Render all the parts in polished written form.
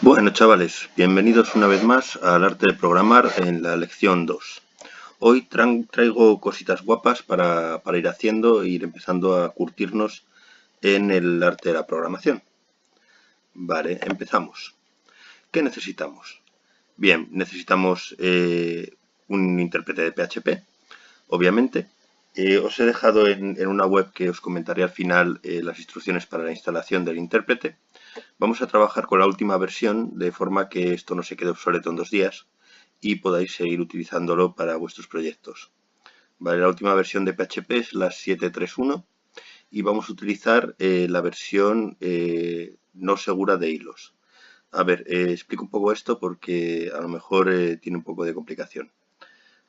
Bueno, chavales, bienvenidos una vez más al arte de programar en la lección 2. Hoy traigo cositas guapas para ir haciendo e ir empezando a curtirnos en el arte de la programación. Vale, empezamos. ¿Qué necesitamos? Bien, necesitamos un intérprete de PHP, obviamente. Os he dejado en una web que os comentaré al final las instrucciones para la instalación del intérprete. Vamos a trabajar con la última versión de forma que esto no se quede obsoleto en 2 días y podáis seguir utilizándolo para vuestros proyectos. Vale, la última versión de PHP es la 7.3.1 y vamos a utilizar la versión no segura de hilos. A ver, explico un poco esto porque a lo mejor tiene un poco de complicación.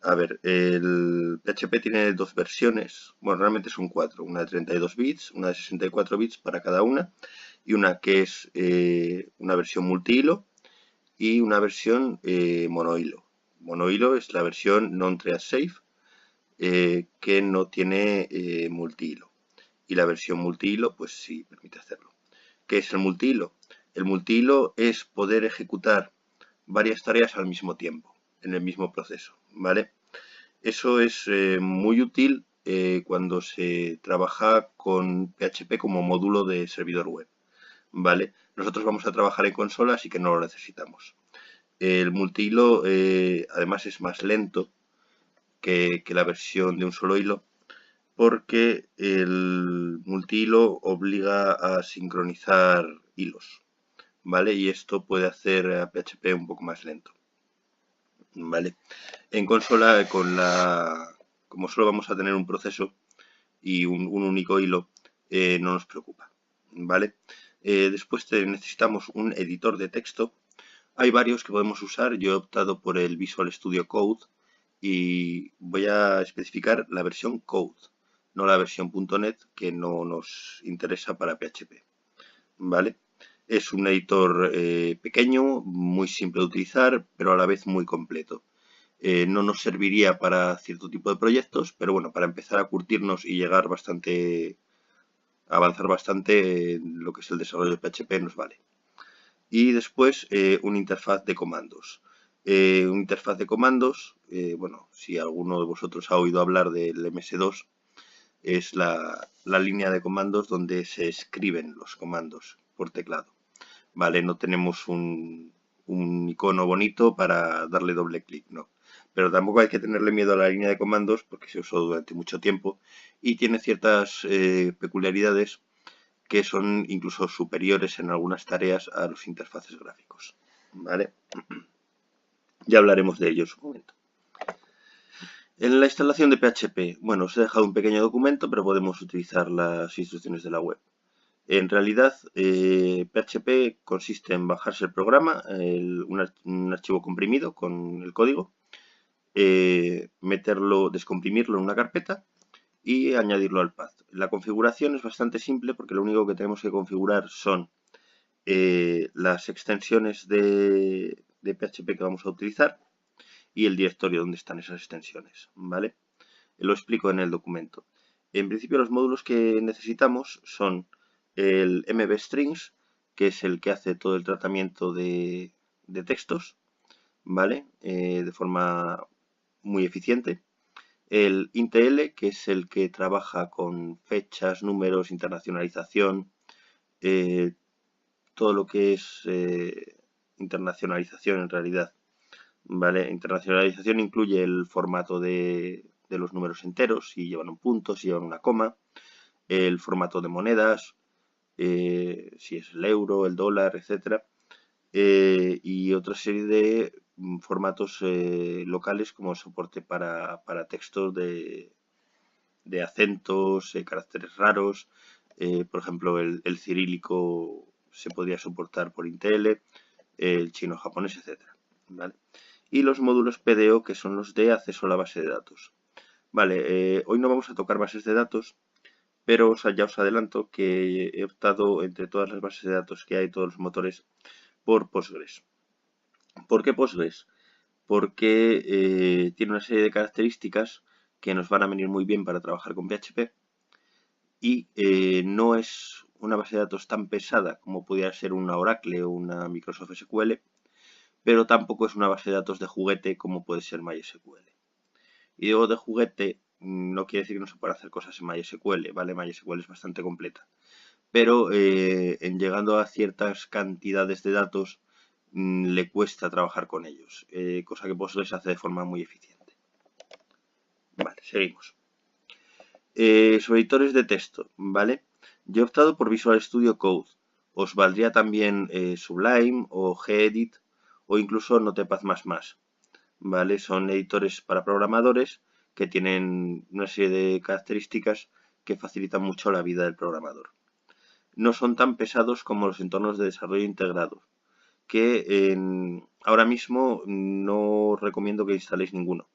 A ver, el PHP tiene 2 versiones, bueno, realmente son 4, una de 32 bits, una de 64 bits para cada una, y una que es una versión multihilo y una versión monohilo. Monohilo es la versión non-thread safe que no tiene multihilo. Y la versión multihilo, pues sí permite hacerlo. ¿Qué es el multihilo? El multihilo es poder ejecutar varias tareas al mismo tiempo, en el mismo proceso, ¿vale? Eso es muy útil cuando se trabaja con PHP como módulo de servidor web, ¿vale? Nosotros vamos a trabajar en consola, así que no lo necesitamos. El multihilo además es más lento que la versión de un solo hilo porque el multihilo obliga a sincronizar hilos, ¿vale? Y esto puede hacer a PHP un poco más lento, ¿vale? En consola, como solo vamos a tener un proceso y un único hilo, no nos preocupa, ¿vale? Después necesitamos un editor de texto. Hay varios que podemos usar. Yo he optado por el Visual Studio Code y voy a especificar la versión Code, no la versión .NET, que no nos interesa para PHP, ¿vale? Es un editor pequeño, muy simple de utilizar, pero a la vez muy completo. No nos serviría para cierto tipo de proyectos, pero bueno, para empezar a curtirnos y llegar avanzar bastante en lo que es el desarrollo de PHP nos vale. Y después una interfaz de comandos. Una interfaz de comandos, bueno, si alguno de vosotros ha oído hablar del MS2, es la línea de comandos donde se escriben los comandos por teclado. Vale, no tenemos un icono bonito para darle doble clic, no. Pero tampoco hay que tenerle miedo a la línea de comandos porque se usó durante mucho tiempo y tiene ciertas peculiaridades que son incluso superiores en algunas tareas a los interfaces gráficos, ¿vale? Ya hablaremos de ello en su momento. En la instalación de PHP, bueno, os he dejado un pequeño documento, pero podemos utilizar las instrucciones de la web. En realidad, PHP consiste en bajarse el programa, un archivo comprimido con el código, descomprimirlo en una carpeta y añadirlo al path. La configuración es bastante simple porque lo único que tenemos que configurar son las extensiones de PHP que vamos a utilizar y el directorio donde están esas extensiones, ¿vale? Lo explico en el documento. En principio los módulos que necesitamos son el mbstrings, que es el que hace todo el tratamiento de textos, ¿vale? De forma muy eficiente. El intl, que es el que trabaja con fechas, números, internacionalización, todo lo que es internacionalización en realidad. ¿Vale? Internacionalización incluye el formato de los números enteros, si llevan un punto, si llevan una coma, el formato de monedas, si es el euro, el dólar, etc. Y otra serie de formatos locales como soporte para textos de acentos, caracteres raros. Por ejemplo, el cirílico se podría soportar por Intel, el chino japonés, etc. ¿Vale? Y los módulos PDO, que son los de acceso a la base de datos. Vale, hoy no vamos a tocar bases de datos, pero ya os adelanto que he optado entre todas las bases de datos que hay, todos los motores, por Postgres. ¿Por qué Postgres? Porque tiene una serie de características que nos van a venir muy bien para trabajar con PHP y no es una base de datos tan pesada como pudiera ser una Oracle o una Microsoft SQL, pero tampoco es una base de datos de juguete como puede ser MySQL. Y digo de juguete, no quiere decir que no se puedan hacer cosas en MySQL, ¿vale? MySQL es bastante completa. Pero en llegando a ciertas cantidades de datos, le cuesta trabajar con ellos, cosa que Postgres hace de forma muy eficiente. Vale, seguimos. Sobre editores de texto, ¿vale? Yo he optado por Visual Studio Code. Os valdría también Sublime o Gedit o incluso Notepad++, ¿vale? Son editores para programadores que tienen una serie de características que facilitan mucho la vida del programador. No son tan pesados como los entornos de desarrollo integrado, que ahora mismo no recomiendo que instaléis ninguno.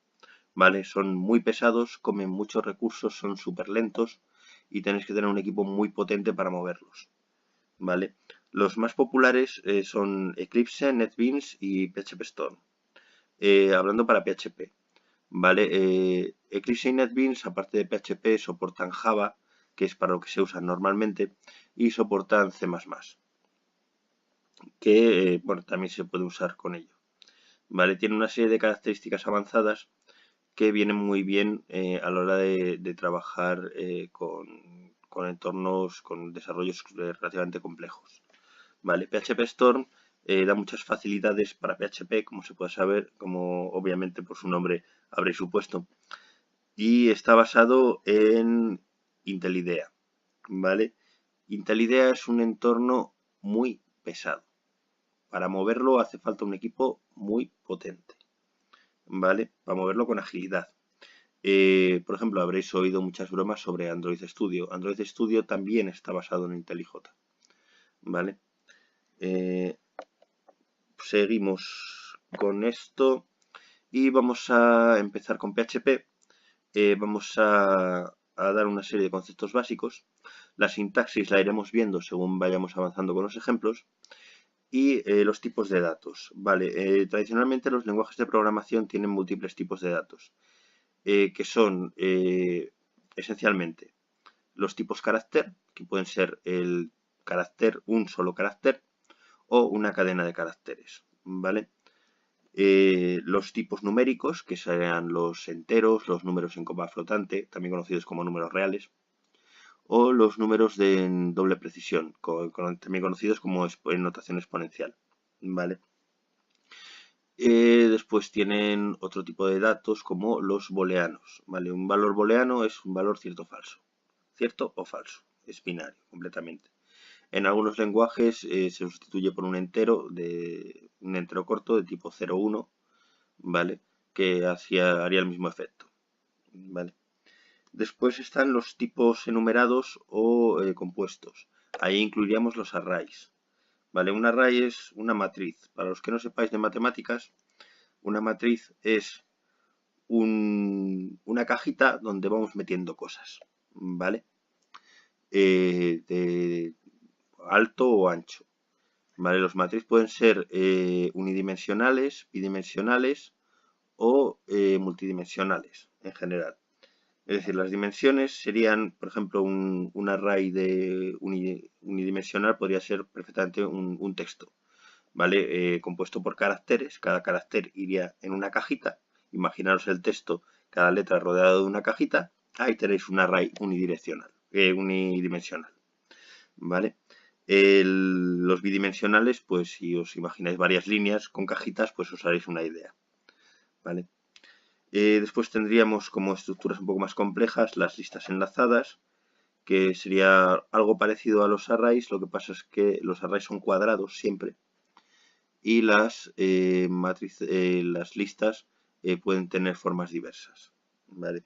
¿Vale? Son muy pesados, comen muchos recursos, son súper lentos y tenéis que tener un equipo muy potente para moverlos. ¿Vale? Los más populares son Eclipse, NetBeans y PHP Storm. Hablando para PHP. ¿Vale? Eclipse y NetBeans, aparte de PHP, soportan Java, que es para lo que se usa normalmente, y soportan C++, que bueno, también se puede usar con ello. ¿Vale? Tiene una serie de características avanzadas que vienen muy bien a la hora de trabajar con entornos, con desarrollos relativamente complejos. ¿Vale? PHP Storm da muchas facilidades para PHP, como se puede saber, como obviamente por su nombre habréis supuesto, y está basado en Intel IDEA. ¿Vale? Intel IDEA es un entorno muy pesado. Para moverlo hace falta un equipo muy potente. ¿Vale? Para moverlo con agilidad. Por ejemplo, habréis oído muchas bromas sobre Android Studio. Android Studio también está basado en IntelliJ. ¿Vale? Seguimos con esto y vamos a empezar con PHP. Vamos a dar una serie de conceptos básicos. La sintaxis la iremos viendo según vayamos avanzando con los ejemplos. Y los tipos de datos. Vale, tradicionalmente los lenguajes de programación tienen múltiples tipos de datos. Que son esencialmente los tipos carácter, que pueden ser el carácter, un solo carácter, o una cadena de caracteres, ¿vale? Los tipos numéricos, que serían los enteros, los números en coma flotante, también conocidos como números reales, o los números de doble precisión, también conocidos como notación exponencial, ¿vale? Después tienen otro tipo de datos como los booleanos, ¿vale? Un valor booleano es un valor cierto o falso. Cierto o falso. Es binario, completamente. En algunos lenguajes se sustituye por un entero corto de tipo 0, 1, ¿vale? Que haría el mismo efecto, ¿vale? Después están los tipos enumerados o compuestos. Ahí incluiríamos los arrays, ¿vale? Un array es una matriz. Para los que no sepáis de matemáticas, una matriz es una cajita donde vamos metiendo cosas, ¿vale? De alto o ancho, ¿vale? Los matrices pueden ser unidimensionales, bidimensionales o multidimensionales en general. Es decir, las dimensiones serían, por ejemplo, un array de unidimensional podría ser perfectamente un texto, ¿vale? Compuesto por caracteres. Cada carácter iría en una cajita. Imaginaros el texto, cada letra rodeado de una cajita. Ahí tenéis un array unidimensional, ¿vale? Los bidimensionales, pues si os imagináis varias líneas con cajitas, pues os haréis una idea, ¿vale? Después tendríamos como estructuras un poco más complejas las listas enlazadas, que sería algo parecido a los arrays. Lo que pasa es que los arrays son cuadrados siempre y las listas pueden tener formas diversas, ¿vale?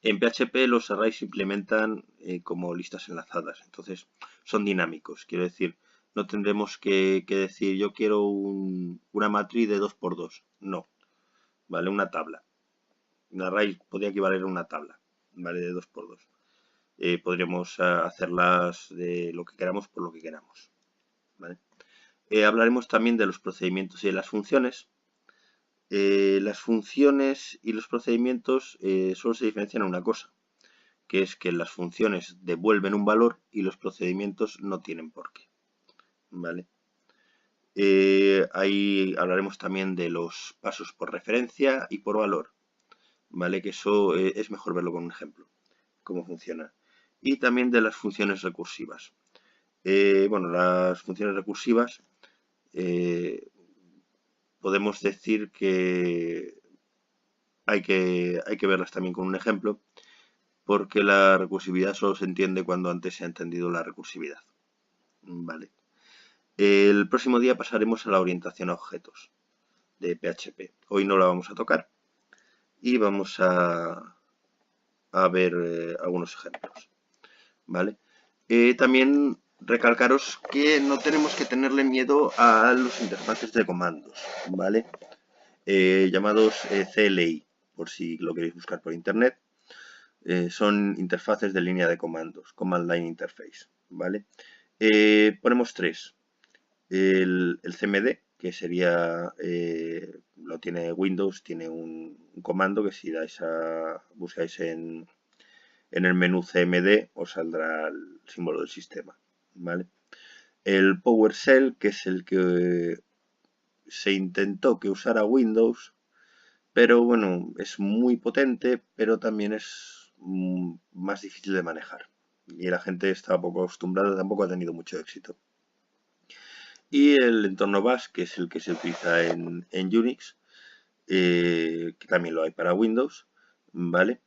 En PHP los arrays se implementan como listas enlazadas, entonces son dinámicos. Quiero decir, no tendremos que decir yo quiero una matriz de 2×2. No, ¿vale? Una tabla. Un array podría equivaler a una tabla, ¿vale? De 2×2. Podríamos hacerlas de lo que queramos por lo que queramos, ¿vale? Hablaremos también de los procedimientos y de las funciones. Las funciones y los procedimientos solo se diferencian en una cosa, que es que las funciones devuelven un valor y los procedimientos no tienen por qué, ¿vale? Ahí hablaremos también de los pasos por referencia y por valor, ¿vale? Que eso es mejor verlo con un ejemplo, cómo funciona. Y también de las funciones recursivas. Bueno, las funciones recursivas podemos decir que hay que verlas también con un ejemplo, porque la recursividad solo se entiende cuando antes se ha entendido la recursividad, ¿vale? El próximo día pasaremos a la orientación a objetos de PHP. Hoy no la vamos a tocar y vamos a ver algunos ejemplos, ¿vale? También recalcaros que no tenemos que tenerle miedo a los interfaces de comandos, ¿vale? Llamados CLI, por si lo queréis buscar por internet. Son interfaces de línea de comandos, Command Line Interface, ¿vale? Ponemos tres. El CMD, que sería, lo tiene Windows, tiene un comando que si buscáis en el menú CMD os saldrá el símbolo del sistema, ¿vale? El PowerShell, que es el que se intentó que usara Windows, pero bueno, es muy potente, pero también es más difícil de manejar. Y la gente está poco acostumbrada, tampoco ha tenido mucho éxito. Y el entorno Bash, que es el que se utiliza en Unix, que también lo hay para Windows, ¿vale?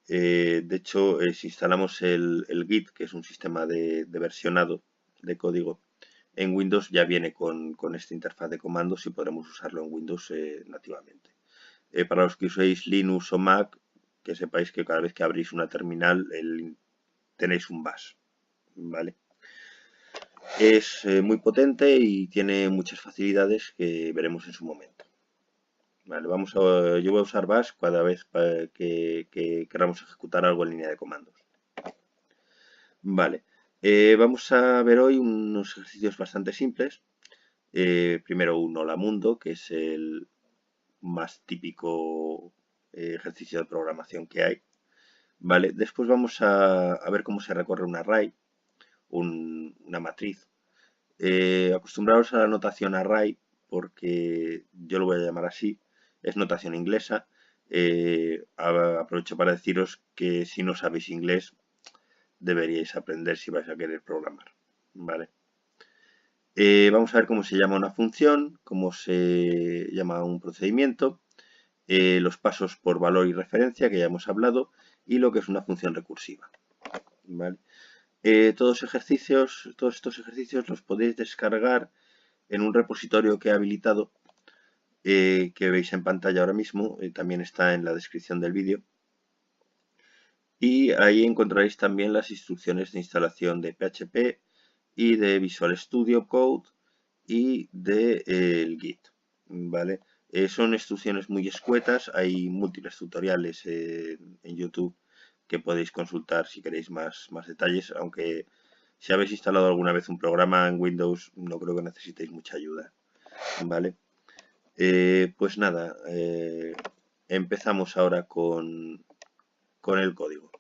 De hecho, si instalamos el Git, que es un sistema de versionado de código, en Windows ya viene con esta interfaz de comandos y podremos usarlo en Windows nativamente. Para los que uséis Linux o Mac, que sepáis que cada vez que abrís una terminal tenéis un bash, ¿vale? Es muy potente y tiene muchas facilidades que veremos en su momento. Vale, yo voy a usar bash cada vez que queramos ejecutar algo en línea de comandos. Vale, vamos a ver hoy unos ejercicios bastante simples. Primero un hola mundo, que es el más típico ejercicio de programación que hay. Vale, después vamos a ver cómo se recorre un array, una matriz. Acostumbrados a la notación array, porque yo lo voy a llamar así, es notación inglesa. Aprovecho para deciros que si no sabéis inglés, deberíais aprender si vais a querer programar, ¿vale? Vamos a ver cómo se llama una función, cómo se llama un procedimiento, los pasos por valor y referencia, que ya hemos hablado, y lo que es una función recursiva, ¿vale? Todos estos ejercicios los podéis descargar en un repositorio que he habilitado, que veis en pantalla ahora mismo, también está en la descripción del vídeo. Y ahí encontraréis también las instrucciones de instalación de PHP y de Visual Studio Code y de el Git, ¿vale? Son instrucciones muy escuetas, hay múltiples tutoriales en YouTube que podéis consultar si queréis más detalles, aunque si habéis instalado alguna vez un programa en Windows no creo que necesitéis mucha ayuda, ¿vale? Pues nada, empezamos ahora con el código.